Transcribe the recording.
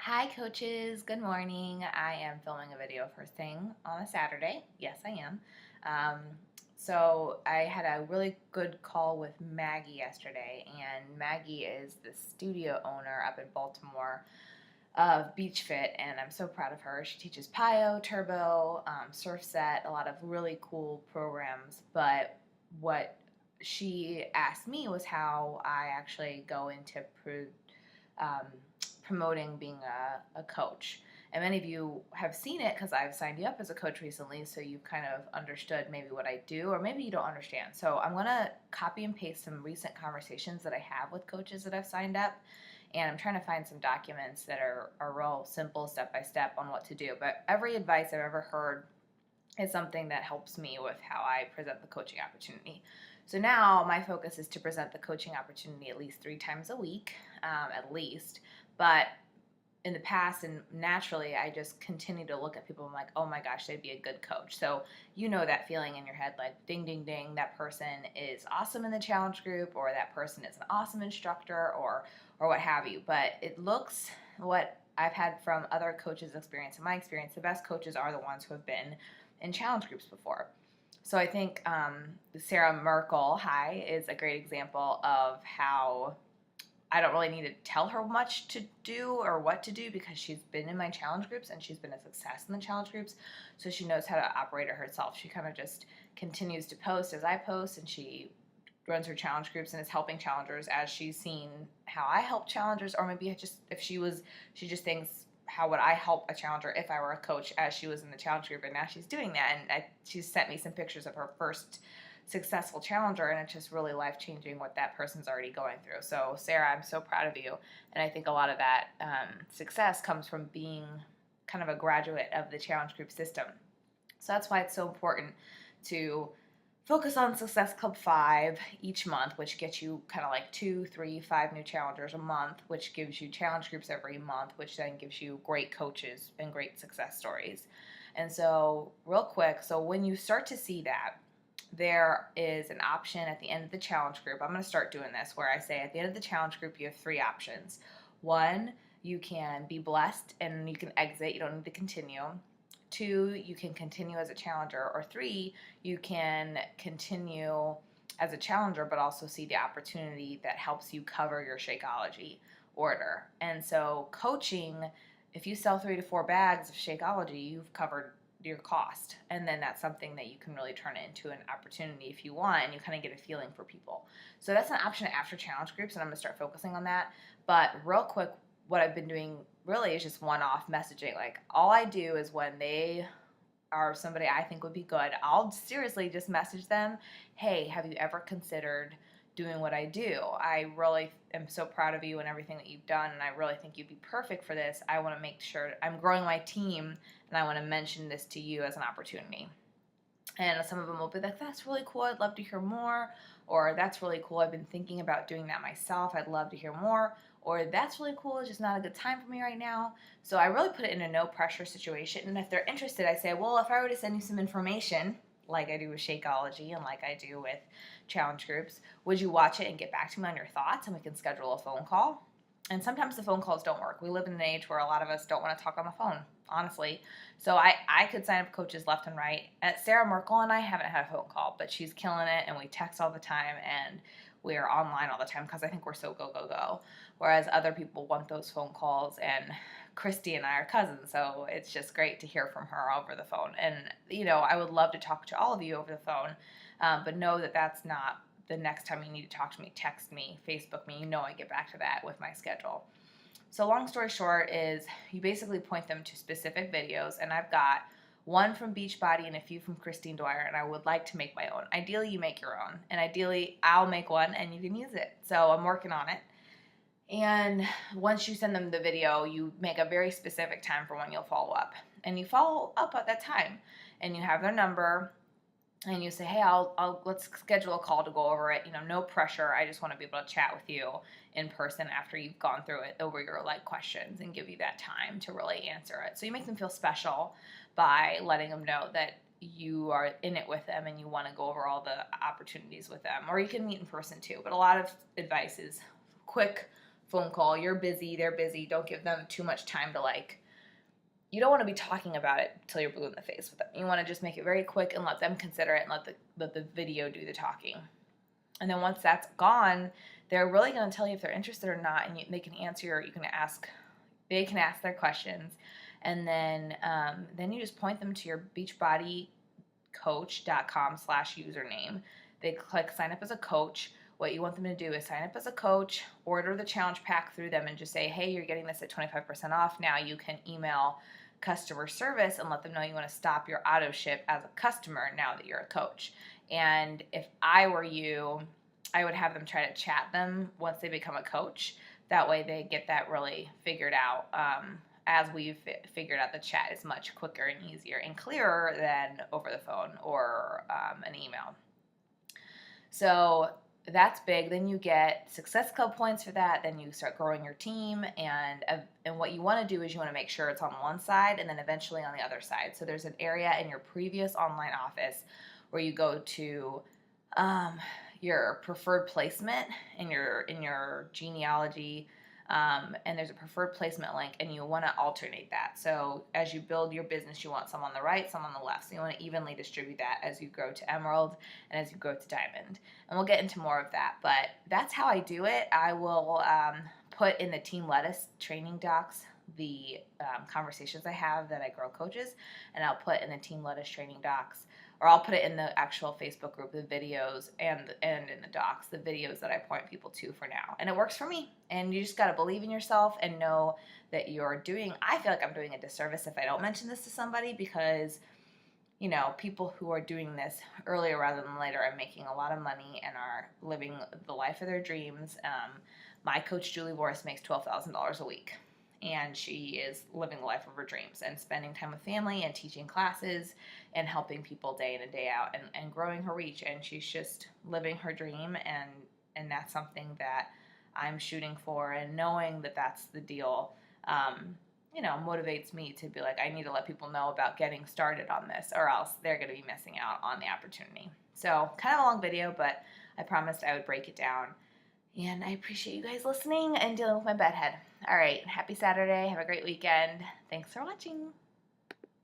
Hi, coaches. Good morning. I am filming a video first thing on a Saturday. Yes, I am. Um, so I had a really good call with Maggie yesterday, and Maggie is the studio owner up in Baltimore of Beach Fit, and I'm so proud of her. She teaches PiYo, Turbo, Surf Set, a lot of really cool programs. But what she asked me was how I actually go into um, promoting being a coach. And many of you have seen it because I've signed you up as a coach recently, so you've kind of understood maybe what I do, or maybe you don't understand. So I'm going to copy and paste some recent conversations that I have with coaches that I've signed up, and I'm trying to find some documents that are real simple, step by step on what to do. But every advice I've ever heard is something that helps me with how I present the coaching opportunity. So now my focus is to present the coaching opportunity at least 3 times a week, at least. But in the past and naturally, I just continue to look at people. I'm like, oh my gosh, they'd be a good coach. So you know that feeling in your head, like ding, ding, ding, that person is awesome in the challenge group, or that person is an awesome instructor, or what have you. But it looks what I've had from other coaches' experience. In my experience, the best coaches are the ones who have been in challenge groups before. So I think Sarah Merkel, hi, is a great example of how I don't really need to tell her much to do or what to do because she's been in my challenge groups and she's been a success in the challenge groups. So she knows how to operate it herself. She kind of just continues to post as I post, and she runs her challenge groups and is helping challengers as she's seen how I help challengers, or maybe just if she just thinks, how would I help a challenger if I were a coach, as she was in the challenge group, and now she's doing that. And she's sent me some pictures of her first successful challenger, and it's just really life changing what that person's already going through. So Sarah, I'm so proud of you, and I think a lot of that success comes from being kind of a graduate of the challenge group system. So that's why it's so important to focus on Success Club 5 each month, which gets you kind of like 2, 3, 5 new challengers a month, which gives you challenge groups every month, which then gives you great coaches and great success stories. And so, real quick, so when you start to see that, there is an option at the end of the challenge group. I'm going to start doing this where I say at the end of the challenge group, you have 3 options. One, you can be blessed and you can exit, you don't need to continue. 2, you can continue as a challenger. Or 3, you can continue as a challenger but also see the opportunity that helps you cover your Shakeology order. And so coaching, if you sell 3 to 4 bags of Shakeology, you've covered your cost, and then that's something that you can really turn it into an opportunity if you want, and you kind of get a feeling for people. So that's an option after challenge groups, and I'm going to start focusing on that. But real quick, what I've been doing really is just one-off messaging. Like, all I do is when they are somebody I think would be good, I'll seriously just message them, hey, have you ever considered doing what I do? I really am so proud of you and everything that you've done, and I really think you'd be perfect for this. I want to make sure I'm growing my team, and I want to mention this to you as an opportunity. And some of them will be like, that's really cool, I'd love to hear more. Or that's really cool, I've been thinking about doing that myself, I'd love to hear more. Or that's really cool, it's just not a good time for me right now. So I really put it in a no pressure situation. And if they're interested, I say, well, if I were to send you some information, like I do with Shakeology and like I do with challenge groups, would you watch it and get back to me on your thoughts, and we can schedule a phone call? And sometimes the phone calls don't work. We live in an age where a lot of us don't want to talk on the phone, honestly. So I could sign up coaches left and right. Sarah Merkel and I haven't had a phone call, but she's killing it, and we text all the time, and we're online all the time because I think we're so go, go, go. Whereas other people want those phone calls, and Christy and I are cousins, so it's just great to hear from her over the phone. And, I would love to talk to all of you over the phone, but know that that's not the next time you need to talk to me. Text me, Facebook me. I get back to that with my schedule. So long story short is you basically point them to specific videos, and I've got one from Beachbody and a few from Christine Dwyer, and I would like to make my own. Ideally, you make your own, and ideally, I'll make one and you can use it. So I'm working on it. And once you send them the video, you make a very specific time for when you'll follow up. And you follow up at that time, and you have their number, and you say, hey, let's schedule a call to go over it. No pressure. I just want to be able to chat with you in person after you've gone through it over your questions, and give you that time to really answer it. So you make them feel special by letting them know that you are in it with them and you want to go over all the opportunities with them. Or you can meet in person too. But a lot of advice is quick phone call. You're busy, they're busy. Don't give them too much time to like, you don't want to be talking about it till you're blue in the face with them. You want to just make it very quick and let them consider it and let the video do the talking. And then once that's gone, they're really going to tell you if they're interested or not, and they can answer. They can ask their questions, and then you just point them to your beachbodycoach.com/username. They click sign up as a coach. What you want them to do is sign up as a coach, order the challenge pack through them, and just say, hey, you're getting this at 25% off. Now you can email customer service and let them know you want to stop your auto ship as a customer now that you're a coach. And if I were you, I would have them try to chat them once they become a coach. That way they get that really figured out. As we've figured out, the chat is much quicker and easier and clearer than over the phone or an email. So that's big. Then you get Success Club points for that. Then you start growing your team, and what you want to do is you want to make sure it's on one side and then eventually on the other side. So there's an area in your previous online office where you go to your preferred placement in your genealogy, and there's a preferred placement link, and you want to alternate that. So as you build your business, you want some on the right, some on the left. So you want to evenly distribute that as you grow to Emerald and as you grow to Diamond. And we'll get into more of that, but that's how I do it. I will put in the Team Lettuce training docs the conversations I have that I grow coaches, and I'll put in the Team Lettuce training docs, or I'll put it in the actual Facebook group, the videos, and in the docs, the videos that I point people to for now. And it works for me. And you just got to believe in yourself and know that I feel like I'm doing a disservice if I don't mention this to somebody, because, you know, people who are doing this earlier rather than later are making a lot of money and are living the life of their dreams. My coach, Julie Boris, makes $12,000 a week. And she is living the life of her dreams and spending time with family and teaching classes and helping people day in and day out and growing her reach. And she's just living her dream, and that's something that I'm shooting for. And knowing that that's the deal, motivates me to be like, I need to let people know about getting started on this, or else they're going to be missing out on the opportunity. So kind of a long video, but I promised I would break it down. And I appreciate you guys listening and dealing with my bedhead. All right, happy Saturday. Have a great weekend. Thanks for watching.